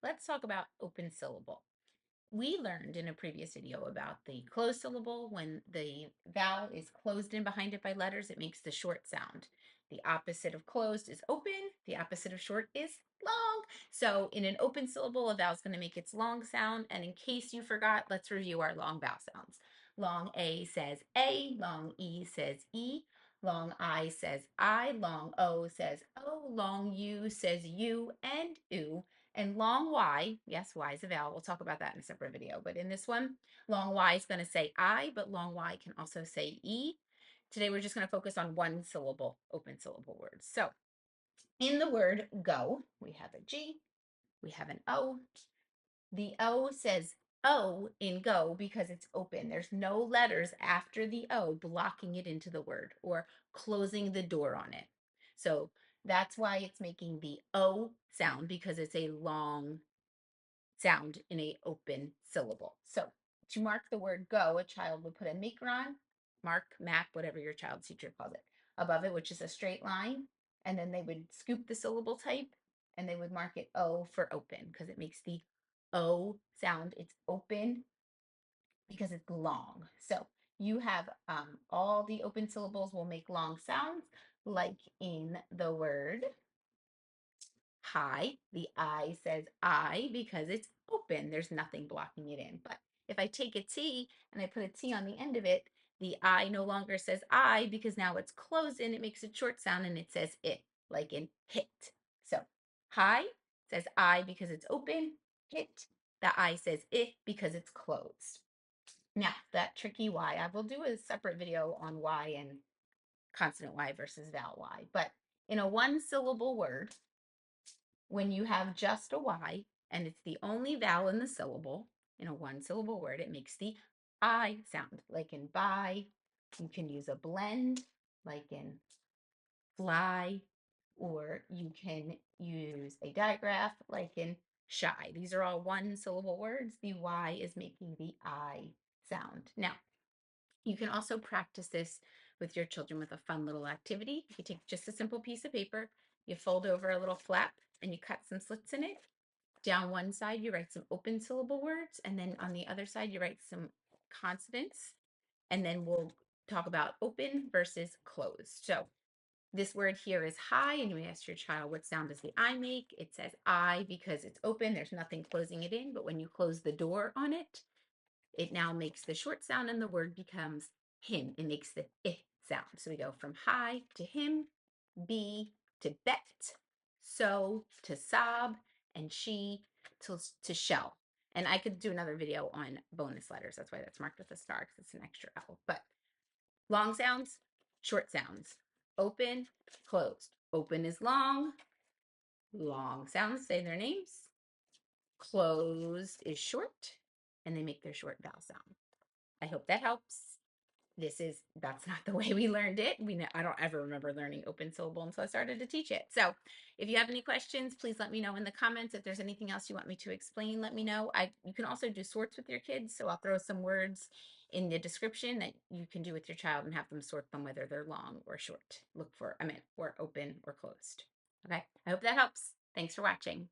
let's talk about open syllable. We learned in a previous video about the closed syllable. When the vowel is closed in behind it by letters, it makes the short sound. The opposite of closed is open. The opposite of short is long. So in an open syllable, a vowel is going to make its long sound. And in case you forgot, let's review our long vowel sounds. Long A says A, long E says E, long I says I, long O says O, long U says U and oo. And long Y, yes, Y is a vowel. We'll talk about that in a separate video. But in this one, long Y is going to say I, but long Y can also say E. Today, we're just going to focus on one syllable, open syllable words. So in the word go, we have a G, we have an O. The O says O in go because it's open. There's no letters after the O blocking it into the word or closing the door on it. So that's why it's making the O sound, because it's a long sound in a open syllable. So to mark the word go, a child would put a macron, mark, map, whatever your child's teacher calls it, above it, which is a straight line. And then they would scoop the syllable type and they would mark it O for open because it makes the O sound. It's open because it's long. So you have all the open syllables will make long sounds, like in the word high. The I says I because it's open. There's nothing blocking it in. But if I take a T and I put a T on the end of it, the I no longer says I because now it's closed in. It makes a short sound and it says it, like in hit. So high says I because it's open. Hit, the I says it because it's closed. Now, that tricky Y, I will do a separate video on Y and consonant Y versus vowel Y. But in a one syllable word, when you have just a Y and it's the only vowel in the syllable in a one syllable word, it makes the I sound. Like in buy, you can use a blend, like in fly, or you can use a digraph, like in shy. These are all one syllable words. The Y is making the I sound. Now, you can also practice this with your children with a fun little activity. You take just a simple piece of paper, you fold over a little flap, and you cut some slits in it. Down one side, you write some open syllable words, and then on the other side, you write some consonants, and then we'll talk about open versus closed. So this word here is high, and you ask your child, what sound does the I make? It says I because it's open. There's nothing closing it in, but when you close the door on it, it now makes the short sound and the word becomes him. It makes the I sound. So we go from high to him, be to bet, so to sob, and she to shell. And I could do another video on bonus letters. That's why that's marked with a star, because it's an extra L. But long sounds, short sounds, open, closed. Open is long, long sounds say their names. Closed is short, and they make their short vowel sound. I hope that helps. That's not the way we learned it. I don't ever remember learning open syllable until I started to teach it. So if you have any questions, please let me know in the comments. If there's anything else you want me to explain, let me know. You can also do sorts with your kids. So I'll throw some words in the description that you can do with your child and have them sort them, whether they're long or short. Or open or closed. Okay. I hope that helps. Thanks for watching.